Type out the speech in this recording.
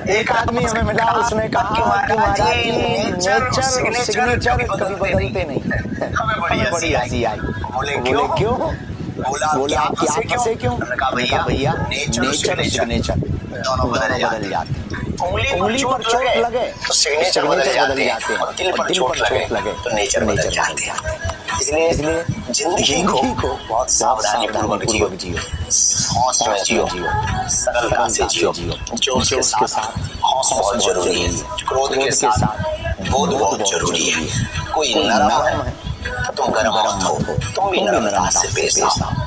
एक आदमी हमें मिला, उसने कहा कि महाराज जी नेचर सिग्नेचर कभी बदलते नहीं। हमें बड़ी हंसी आई। बोले क्यों? बोला कि आप फंसे क्यों? हमने कहा भैया नेचर और सिग्नेचर दोनों बदल जाते हैं। उंगली पर चोट लगे तो सिग्नेचर बदल जाते हैं, और दिल पर चोट लगे तो नेचर बदल जाते हैं। इसलिए जिंदगी को बहुत सावधानी पूर्वक जियो, होश में जियो, सरलता से जियो, जोश के साथ हौस बहुत जरूरी है, क्रोध के साथ बोध बहुत जरूरी है। कोई नरम है तो तुम गरम मत हो, तुम भी नरमता से पेश आओ।